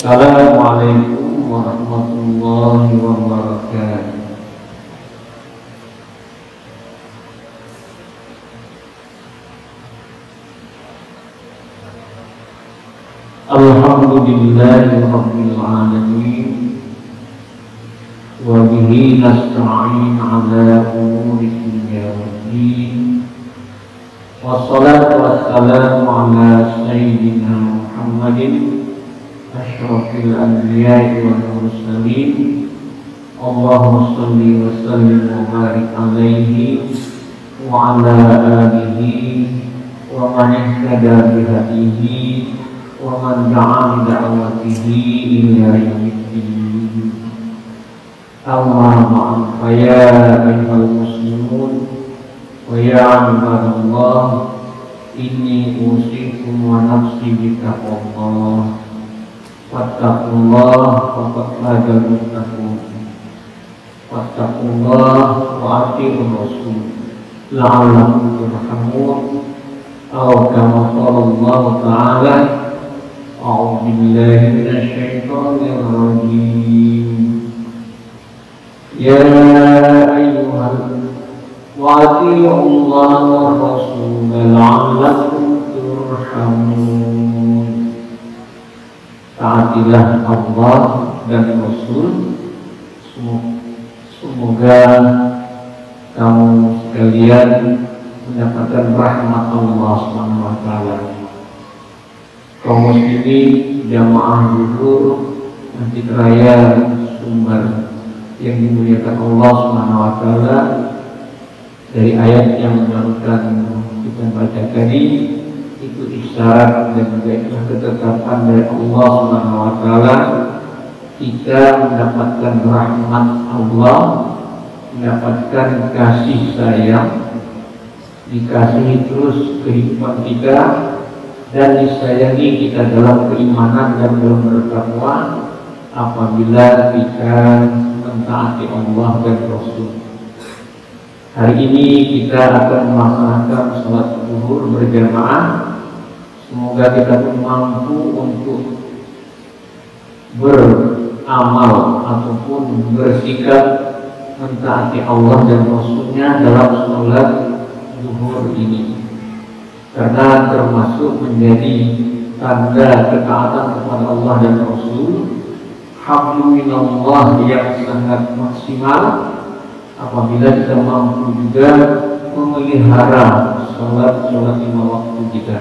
Assalamualaikum warahmatullahi wabarakatuh. Alhamdulillahi rabbil alamin. Wa bihi nasta'in ala umuri dunya waddin. Wassalatu wassalamu ala sayyidina Muhammadin asyrafil anbiya'i wal mursalin. Allahumma shalli wa sallim wa barik alaihi wa ala alihi wa man ihtada bihadihi wa man da'a bi da'watihi ila yaumiddin. Amma ba'd, fa ya ayyuhal muslimun wa ya ibadallah, inni usikum wa nafsi bittaqwallah. Wattaqullah wa qad muttaqun. Wattaqullah wa atiiur rasul la'allakum turhamun. Aw kama qala Allah ta'ala, a'udzu billahi minasy syaithanir rajim. Ya ayyuhal wa atiiullah wa rasul la'allakum turhamun. Taatilah Allah dan Rasul, semoga kamu sekalian mendapatkan rahmat Allah SWT. Kaum muslimin jamaah zuhur Masjid Raya Sumber yang dimuliakan Allah SWT, dari ayat yang barusan kita baca tadi, itu isyarat dan juga ketetapan dari Allah SWT. Kita mendapatkan rahmat Allah, mendapatkan kasih sayang, dikasihi terus kehidupan kita, dan disayangi kita dalam keimanan dan dalam bertakwa apabila kita mentaati Allah dan Rasul. Hari ini kita akan melaksanakan sholat zuhur berjamaah. Semoga kita pun mampu untuk beramal ataupun bersikap mentaati Allah dan Rasulnya dalam sholat zuhur ini, karena termasuk menjadi tanda ketaatan kepada Allah dan Rasul, hablum minallah yang sangat maksimal. Apabila kita mampu juga memelihara sholat lima waktu kita,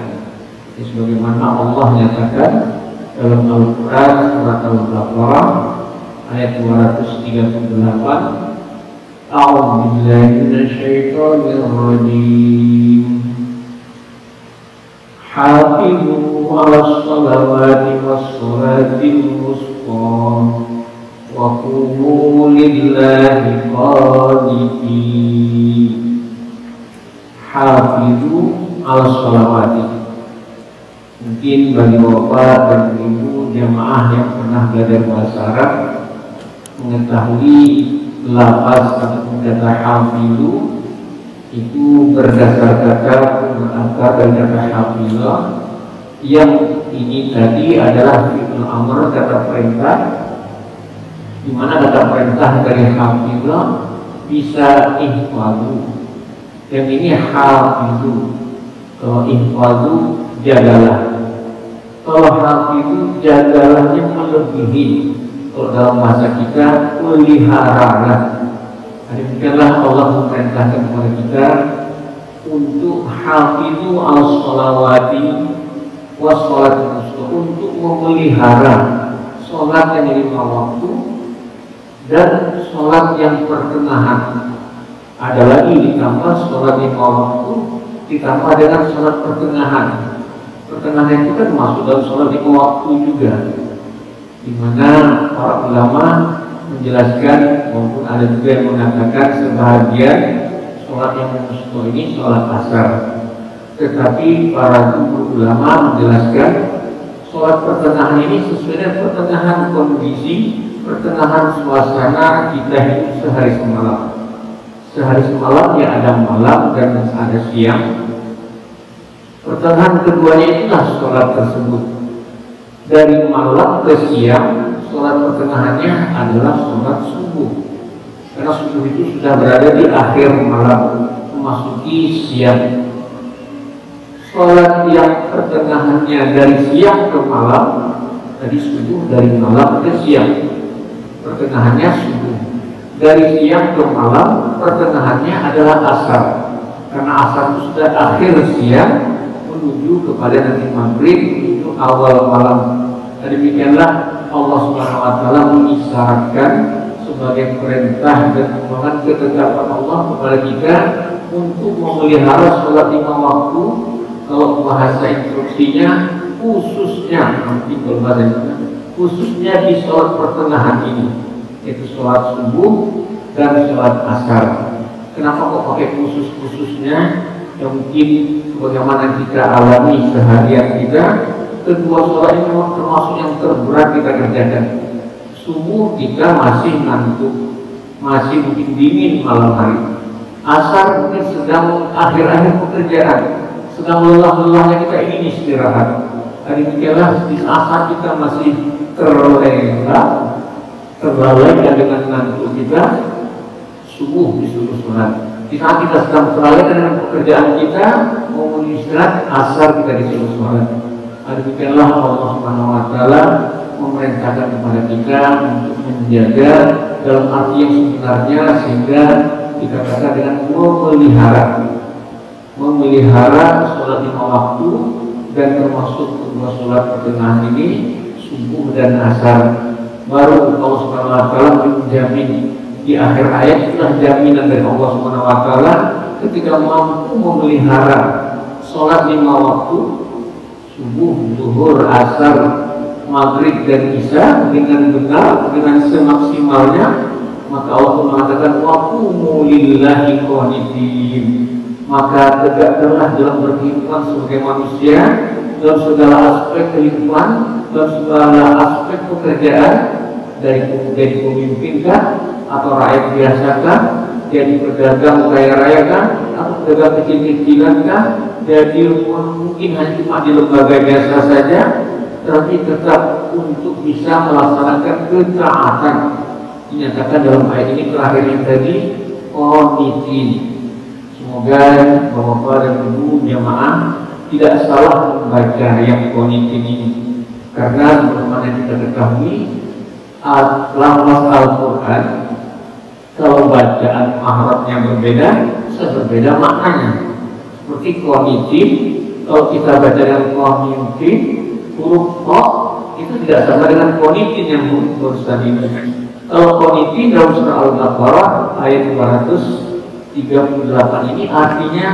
sebagaimana Allah nyatakan dalam Al-Quran surat Al-Baqarah ayat 238, A'udzu billahi minasy syaithanir rajim. Hafizu 'alas shalawati was shalatil wusta wa qumu lillahi qanitin. Hafizu 'alas shalawati. Mungkin bagi bapak dan ibu jamaah yang pernah belajar bahasa Arab mengetahui lafaz atau kata hafizu itu berdasar kata berakar dari kata hafizah, yang ini tadi adalah fi'il amr, kata perintah, di mana kata perintah dari hafizah bisa ihfazu, yang ini hafizu. Kalau ihfazu jagalah, kalau hafizu jagalahnya melebihi. Kalau dalam bahasa kita peliharalah. Demikianlah Allah memerintahkan kepada kita untuk hafizu al-sholawati was sholatil wusta, untuk memelihara sholat yang lima waktu dan sholat yang pertengahan. Ada lagi ditambah sholat lima waktu ditambah dengan sholat pertengahan. Pertengahan itu kan masuk dalam sholat lima waktu juga, di mana para ulama menjelaskan maupun ada juga yang mengatakan sebahagian sholat yang wusta ini sholat asar. Tetapi para guru ulama menjelaskan sholat pertengahan ini sesuai dengan pertengahan kondisi, pertengahan suasana kita hidup sehari semalam. Sehari semalam ya ada malam dan ada siang. Pertengahan keduanya itulah sholat tersebut. dari malam ke siang, sholat pertengahannya adalah sholat subuh. Karena subuh itu sudah berada di akhir malam, memasuki siang. Sholat yang pertengahannya dari siang ke malam, tadi subuh dari malam ke siang, pertengahannya subuh. Dari siang ke malam, pertengahannya adalah asar. Karena asar itu sudah akhir siang menuju kepada nanti maghrib, menuju awal malam. Dan demikianlah Allah Subhanahu wa taala mengisyaratkan sebagai perintah dan merupakan ketetapan Allah kepada kita untuk memelihara sholat 5 waktu. Kalau bahasa instruksinya khususnya nanti khususnya di sholat pertengahan ini, yaitu sholat subuh dan sholat asar. Kenapa kok pakai khususnya? Ya mungkin bagaimana kita alami seharian kita, kedua sholat ini memang termasuk yang terberat kita kerjakan. Subuh kita masih ngantuk, masih mungkin dingin malam hari. Asar mungkin sedang akhir-akhir pekerjaan, sedang lelah-lelahnya kita ingin istirahat. Hari demikianlah di asar kita masih terlalai dengan ngantuk kita, subuh disuruh sholat. Di saat kita sedang terlalai dengan pekerjaan kita, mau istirahat, asar kita disuruh sholat. Hari demikianlah Allah Subhanahu wa taala memerintahkan kepada kita untuk menjaga dalam arti yang sebenarnya, sehingga dikatakan dengan memelihara sholat 5 waktu, dan termasuk kedua sholat pertengahan ini subuh dan asar. Baru Allah Subhanahu wa taala menjamin di akhir ayat, itulah jaminan dari Allah Subhanahu wa taala ketika mampu memelihara sholat 5 waktu, subuh, zuhur, asar, maghrib dan isya dengan benar, dengan semaksimalnya, maka Allah mengatakan waqumu lillahi qanitin. Maka tegakkanlah dalam berkehidupan sebagai manusia, dalam segala aspek kehidupan, dalam segala aspek pekerjaan, dari pemimpin kah, atau rakyat biasa kah, jadi pedagang kaya raya kah, atau pedagang kecil-kecilan kah, jadi mungkin hanya cuma di lembaga biasa saja, tapi tetap untuk bisa melaksanakan ketaatan. Dinyatakan dalam ayat ini terakhir yang tadi, qanitin. Semoga Bapak dan Ibu jamaah tidak salah membaca yang qanitin ini, karena bagaimana kita ketahui lafaz Al-Quran, kalau bacaan mahrabnya berbeda, bisa berbeda maknanya. Seperti qanitin, kalau kita baca dengan qanitin, huruf qa itu tidak sama dengan qanitin yang huruf barusan ini. Kalau qanitin dalam surah Al-Baqarah ayat 238 ini artinya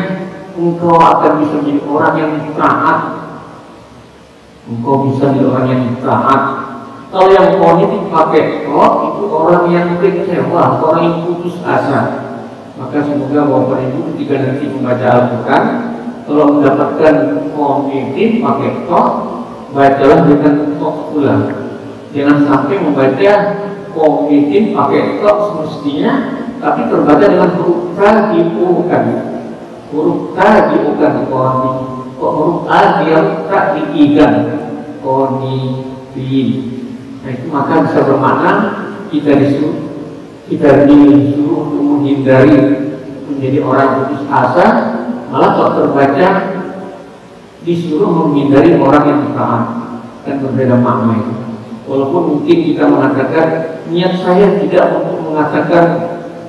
engkau akan bisa menjadi orang yang taat. Engkau bisa menjadi orang yang taat. Kalau yang qanitin pakai qa itu orang yang kecewa, orang yang putus asa. Maka semoga Bapak Ibu ketika nanti membaca Al-Quran, kalau mendapatkan qanitin pakai qa, bacalah dengan tok ulang. Jangan sampai membaca qanitin pakai tok semestinya, tapi terbaca dengan huruf ta diukan. Huruf ta diukan qani. Huruf a dia tak diikan. Qanitin. Nah itu maka bisa bermakna kita disuruh untuk menghindari menjadi orang putus asa, malah kalau terbaca disuruh menghindari orang yang taat, dan berbeda makna itu. Walaupun mungkin kita mengatakan niat saya tidak untuk mengatakan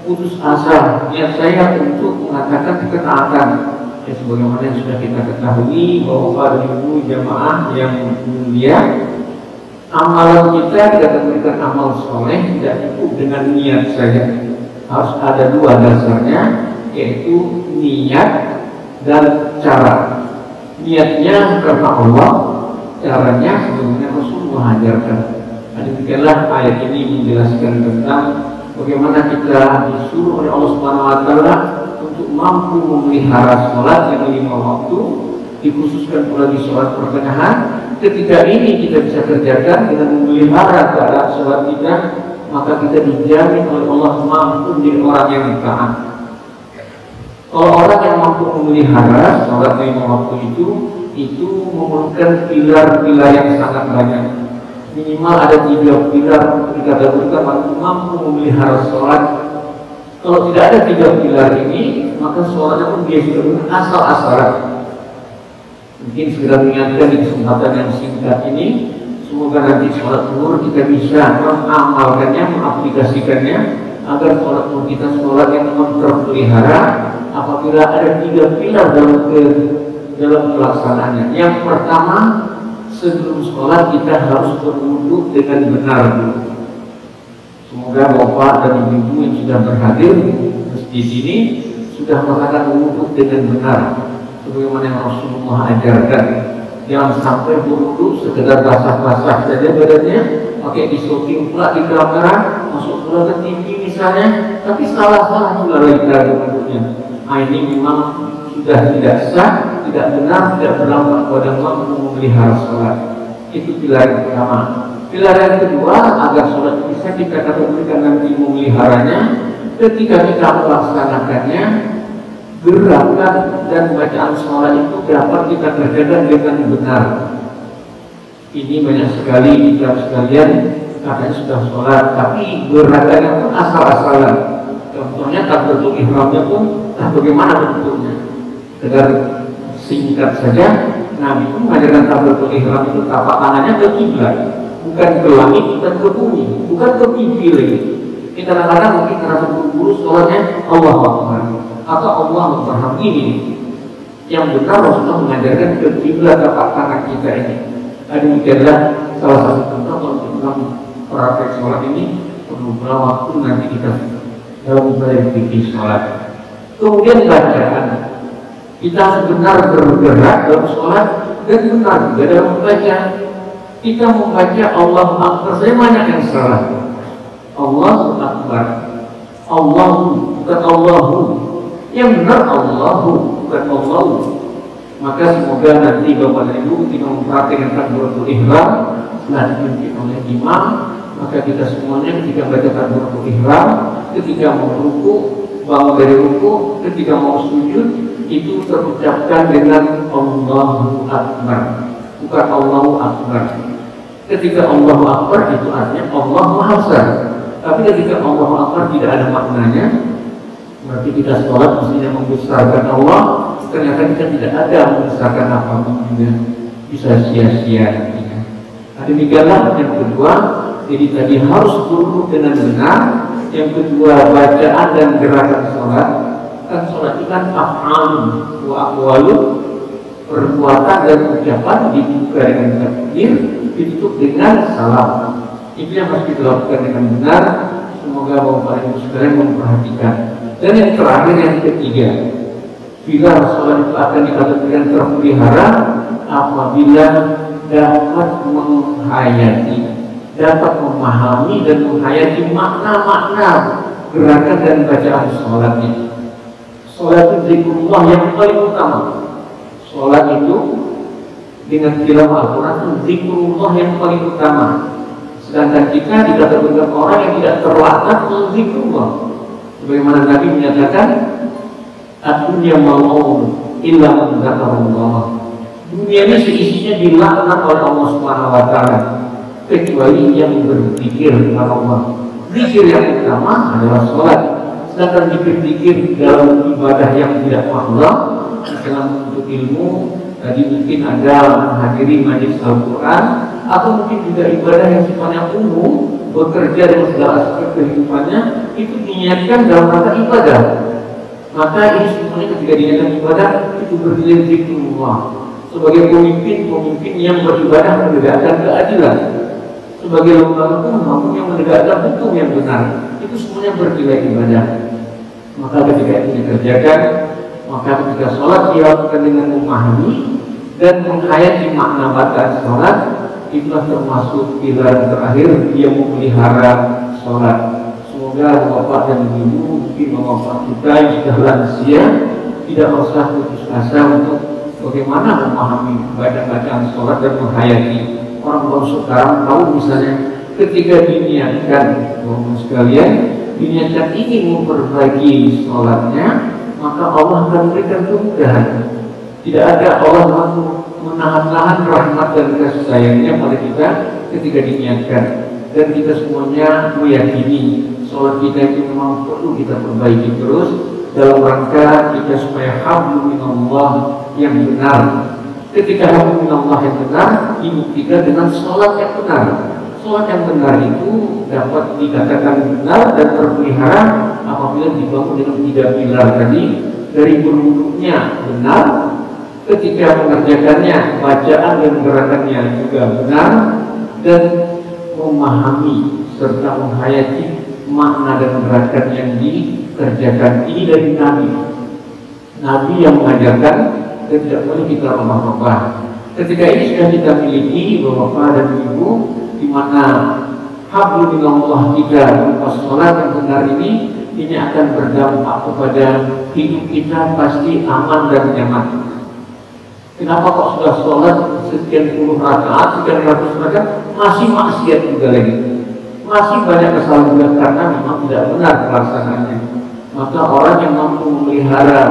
putus asa, niat saya untuk mengatakan ketaatan. Ya sebagaimana yang sudah kita ketahui bahwa para ibu jamaah yang mulia, amalan kita tidak memberikan amal soleh tidak cukup dengan niat saja. Harus ada dua dasarnya, yaitu niat dan cara. Niatnya karena Allah, caranya sebagaimana Rasul mengajarkan. Demikianlah ayat ini menjelaskan tentang bagaimana kita disuruh oleh Allah Subhanahu wa taala untuk mampu memelihara sholat yang 5 waktu, dikhususkan pula di sholat pertengahan. Ketika ini kita bisa kerjakan dengan memelihara keadaan sholat kita, maka kita dijamin oleh Allah mampu menjadi orang yang taat. Kalau orang yang mampu memelihara sholat 5 waktu itu, itu memerlukan pilar-pilar yang sangat banyak. Minimal ada 3 pilar ketika mampu memelihara sholat. Kalau tidak ada 3 pilar ini, maka sholatnya pun dia sudah asal-asalan. Mungkin segera mengingatkan di kesempatan yang singkat ini, semoga nanti sholat zuhur kita bisa mengamalkannya, mengaplikasikannya, agar sholat zuhur kita sholat yang terpelihara apabila ada 3 pilar dalam pelaksanaannya. Yang pertama, sebelum sholat kita harus berwudu dengan benar dulu. Semoga bapak dan ibu yang sudah berhadir di sini sudah melakukan wudu dengan benar, sebagaimana yang Rasulullah ajarkan. Jangan sampai berwudu sekedar basah-basah saja badannya, pakai disoking pula di kamera, masuk pula ke TV misalnya, tapi salah-salah juga lagi wudunya. Nah, ini memang sudah tidak sah, tidak benar, tidak berdampak pada mampu memelihara sholat. Itu pilar yang pertama. Pilar yang kedua, agar sholat bisa kita katakan nanti memeliharanya, ketika kita melaksanakannya, gerakan dan bacaan sholat itu dapat kita kerjakan dengan benar. Ini banyak sekali kita sekalian katanya sudah sholat, tapi gerakannya pun asal-asalan. Contohnya takbiratul ihramnya pun bagaimana bentuknya. Sekedar singkat saja, Nabi pun mengajarkan takbiratul ihram itu tapak tangannya ke kiblat, bukan ke langit, bukan ke bumi, bukan ke pipi lagi. Kita kadang-kadang mungkin karena terburu-buru sholatnya Allahu Akbar atau Allahu Akbar ini. Yang benar Rasulullah mengajarkan ke kiblat tapak tangan kita ini. Demikianlah salah satu contoh kalau kita praktek sholat ini perlu waktu nanti kita dalam berpikir sholat. Kemudian bacaan, kita benar bergerak dalam sholat dan benar juga dalam membaca. Kita membaca Allahu Akbar, saya banyak yang salah. Allahu Akbar, Allahu bukan Allahu, yang benar Allahu bukan Allahu. Maka semoga nanti Bapak dan Ibu ketika mempraktikkan takbiratul ihram setelah dipimpin oleh imam, maka kita semuanya ketika baca takbiratul ihram, ketika mau ruku, bangun dari ruku, ketika mau sujud, itu terucapkan dengan Allahu Akbar, bukan Allahu Akbar. Ketika Allahu Akbar itu artinya Allah Maha Besar. Tapi ketika Allahu Akbar tidak ada maknanya, berarti kita sholat mestinya membesarkan Allah, ternyata kita tidak ada membesarkan apapun juga, bisa sia-sia. Demikianlah yang kedua. Jadi tadi harus duduk dengan benar. Yang kedua, bacaan dan gerakan sholat. Kan sholat itu kan af'alun wa aqwalun, perbuatan dan ucapan dibuka dengan takbir, ditutup dengan salam. Itu yang harus kita lakukan dengan benar. Semoga Bapak Ibu sekalian memperhatikan. Dan yang terakhir, yang ketiga, bila sholat itu akan dikatakan terpelihara apabila dapat menghayati, dapat memahami dan menghayati makna-makna gerakan dan bacaan sholatnya. Sholat itu zikrullah yang paling utama. Sholat itu dengan tilawah Al-Quran itu zikrullah yang paling utama. Sedangkan kita dikatakan orang yang tidak terlatih dengan zikrullah. Sebagaimana Nabi menyatakan, "Ad-dunya mal'un illa man dzakarallah." Dunia ini seisinya dilaknat oleh Allah Subhanahu wa taala, kecuali yang berpikir kepada Allah. Zikir yang utama adalah sholat. Sedangkan zikir dalam ibadah yang tidak mahdoh, dalam untuk ilmu, tadi mungkin ada menghadiri majelis Al-Quran, atau mungkin juga ibadah yang sifatnya umum, bekerja dengan segala aspek kehidupannya, itu diniatkan dalam rangka ibadah. Maka ini semuanya ketika diniatkan ibadah, itu bernilai zikrullah. Sebagai pemimpin yang beribadah menegakkan keadilan, sebagai lembaga hukum yang menegakkan hukum yang benar, itu semuanya bernilai ibadah. Maka ketika itu dikerjakan, maka ketika sholat dilakukan dengan memahami dan menghayati makna bacaan sholat, itulah termasuk pilar terakhir yang memelihara sholat. Semoga Bapak dan Ibu, mungkin Bapak kita yang sudah lansia, tidak usah putus asa untuk bagaimana memahami bacaan sholat dan menghayati. Orang baru sekarang tahu misalnya ketika diniatkan, Bapak sekalian, diniatkan ingin memperbaiki sholatnya, maka Allah akan memberikan kemudahan. Tidak ada Allah menahan-nahan rahmat dan kasih sayangnya pada kita ketika diniatkan. Dan kita semuanya meyakini sholat kita itu memang perlu kita perbaiki terus dalam rangka kita supaya hablum minallah yang benar. Ketika hablum minallah yang benar dibuktikan dengan sholat yang benar. Sholat yang benar itu dapat dikatakan benar dan terpelihara apabila dibangun dengan 3 pilar tadi, dari berwuduknya benar, ketika mengerjakannya bacaan dan gerakannya juga benar, dan memahami serta menghayati makna dan gerakan yang dikerjakan. Ini dari Nabi yang mengajarkan dan tidak boleh kita rubah-rubah. Ketika ini sudah kita miliki Bapak dan Ibu, di mana hablum minallah kita berupa sholat yang benar ini akan berdampak kepada hidup kita pasti aman dan nyaman. Kenapa kok sudah sholat sekian puluh rakaat, sekian ratus rakaat masih maksiat juga lagi, masih banyak kesalahan juga karena memang tidak benar pelaksanaannya. Maka orang yang mampu memelihara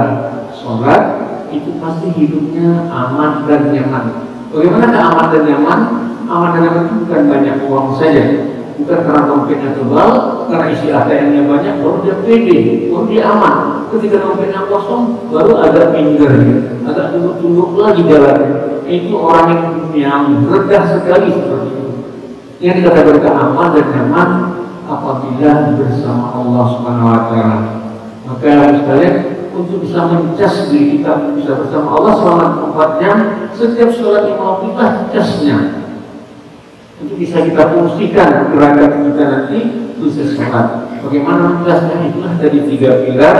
sholat itu pasti hidupnya aman dan nyaman. Bagaimana aman dan nyaman? Aman dan nyaman itu bukan banyak uang saja, bukan karena dompetnya tebal, karena isi ATM-nya banyak, baru dia pede, baru dia aman. Ketika dompetnya kosong, baru agak minder, agak tunduk-tunduk lagi jalannya. Itu orang yang rendah sekali seperti itu. Yang dikatakan aman dan nyaman apabila bersama Allah Subhanahu Wa Taala. Maka sekalian, untuk bisa mencas diri kita bisa bersama Allah selama 4 jam, setiap sholat 5 waktu casnya. Untuk bisa kita fungsikan gerakan kita nanti khusus sholat. Bagaimana menjelaskan? Itulah dari 3 pilar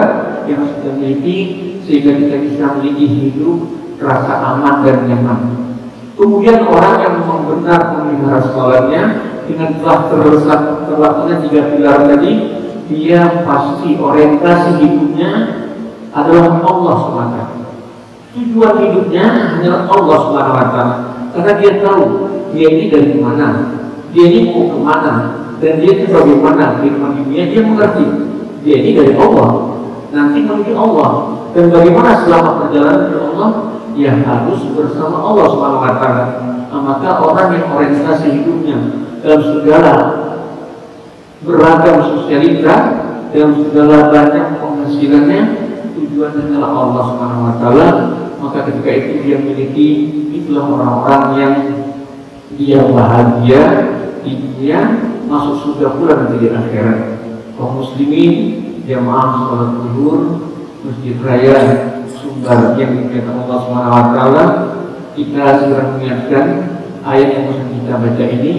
yang harus kita miliki sehingga kita bisa memiliki hidup rasa aman dan nyaman. Kemudian orang yang memang benar memelihara sholatnya dengan telah terlaksana 3 pilar tadi, dia pasti orientasi hidupnya adalah Allah SWT. Tujuan hidupnya hanyalah Allah SWT, karena dia tahu dia ini dari mana, dia ini mau kemana, dan dia itu bagaimana kehidupan dunia. Dia mengerti dia ini dari Allah, nanti menuju Allah, dan bagaimana selama perjalanan ke Allah dia harus bersama Allah SWT. Maka orang yang orientasi hidupnya dalam segala beragam sosialita, dalam segala banyak penghasilannya, tujuannya adalah Allah SWT, maka ketika itu dia miliki, itulah orang-orang yang dia bahagia di dunia, masuk surga pula nanti di akhirat. Kaum muslimin, jamaah sholat zuhur Masjid Raya Sumbar yang dimuliakan Allah SWT, kita segera mengingatkan ayat yang harus kita baca ini,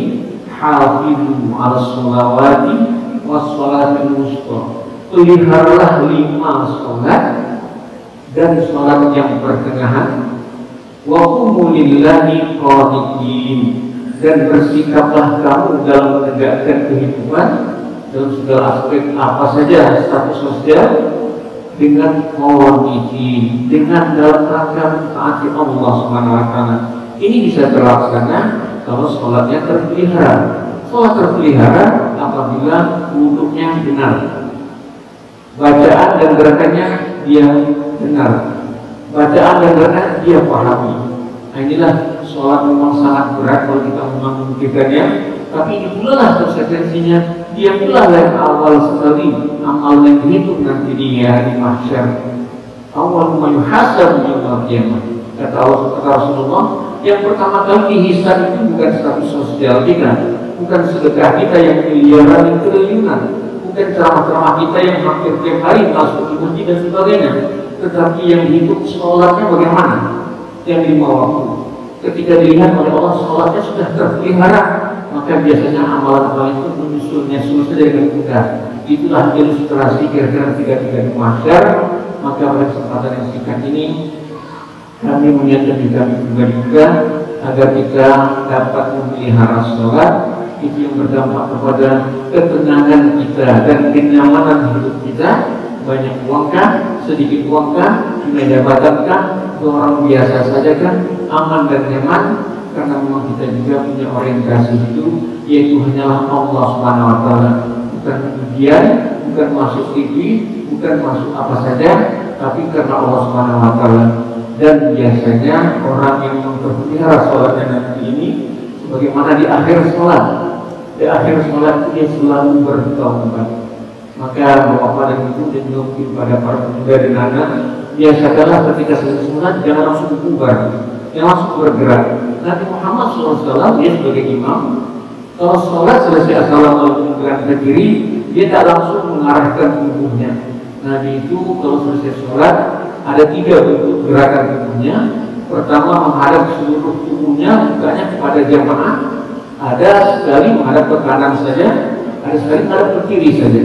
hafizu 'alas sholawati was sholatil wusta. Peliharalah 5 sholat dan sholat yang pertengahan. Wa qumu lillahi qanitin, dan bersikaplah kamu dalam menegakkan kehidupan dalam segala aspek apa saja status sosial dengan qanitin, dengan dalam rangka taati Allah Subhanahu Wa Taala. Ini bisa terlaksana kalau sholatnya terpelihara. Sholat terpelihara apabila wudhunya benar, bacaan dan gerakannya dia benar, bacaan dan gerakan dia pahami. Nah, inilah sholat memang sangat berat kalau kita memang memikirkannya, tapi ini pula lah konsekuensinya. Dia pula yang awal sekali amal yang dihitung nanti di hari mahsyar. Awal yuhasab yaumil qiyamah. Kata Rasulullah, yang pertama kali dihisab itu bukan status sosial kita, bukan sedekah kita yang miliaran dan triliunan, bukan ceramah-ceramah kita yang hampir tiap hari masuk di masjid dan sebagainya, tetapi yang dihitung sholatnya bagaimana, yang 5 waktu. Ketika dilihat oleh Allah sholatnya sudah terpelihara, maka biasanya amalan-amalan itu menyusulnya dengan mudah. Itulah ilustrasi kira-kira 3 di mahsyar. Maka pada kesempatan yang singkat ini kami mengingatkan kami pribadi juga agar kita dapat memelihara sholat. Itu yang berdampak kepada ketenangan kita dan kenyamanan hidup kita. Banyak uangkah, sedikit uangkah, punya jabatankah, orang biasa saja kan, aman dan nyaman, karena memang kita juga punya orientasi hidup, yaitu hanyalah Allah Subhanahu Wa Taala. Bukan ujian, bukan masuk TV, bukan masuk apa saja, tapi karena Allah Subhanahu Wa Taala. Dan biasanya orang yang memperpelihara sholatnya nanti ini, sebagaimana di akhir sholat, dia selalu bertaubat. Maka bapak dan ibu dan juga pada para pemuda dan anak, biasakanlah ketika selesai sholat jangan langsung bubar, jangan langsung bergerak. Nabi Muhammad SAW dia sebagai imam, kalau sholat selesai assalamualaikum ke kiri, dia tak langsung mengarahkan tubuhnya. Nabi itu kalau selesai sholat ada 3 bentuk gerakan tubuhnya. Pertama menghadap seluruh tubuhnya, bukannya kepada jamaah. Ada sekali menghadap ke kanan saja, ada sekali menghadap ke kiri saja.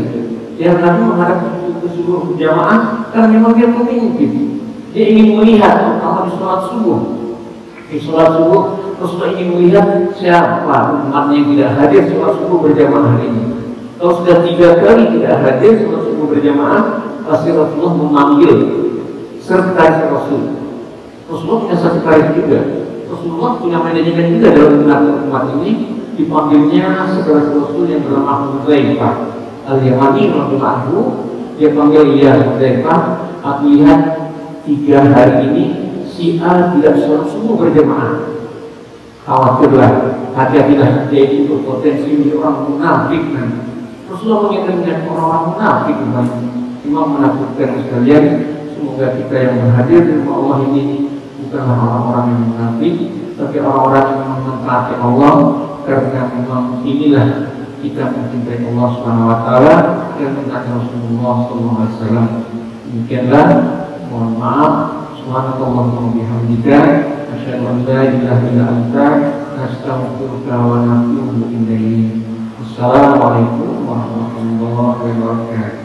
Yang Nabi menghadap ke seluruh jamaah karena memang dia pemimpin. Dia ingin melihat, terutama di sholat subuh. Di sholat subuh, Rasulullah ingin melihat siapa umatnya yang tidak hadir sholat subuh berjamaah hari ini. Kalau sudah 3 kali tidak hadir sholat subuh berjamaah, pasti Rasulullah memanggil sekretaris Rasul. Rasulullah punya sekretaris juga. Rasulullah punya manajemen juga dalam umat ini. Dipanggilnya sekretaris Rasul yang bernama Hudzaifah Al-Yamani radhiyallahu anhu. Dia panggil, ya Hudzaifah, aku lihat 3 hari ini si A tidak sholat subuh berjamaah. Khawatirlah, hati-hatilah, dia itu berpotensi menjadi orang munafik nanti. Rasulullah mengingatkan orang-orang munafik cuma menakutkan sekalian. Semoga kita yang berhadir di rumah Allah ini bukanlah orang-orang yang munafik, tapi orang-orang yang mentaati Allah, karena memang inilah kita mencintai Allah Subhanahu wa taala dan mentaati Rasulullah sallallahu alaihi wasallam. Demikianlah, mohon maaf. Subhanakallahumma bihamdika asyhadu an la ilaha illa anta astaghfiruka wa atubu ilaik. Assalamualaikum warahmatullahi wabarakatuh.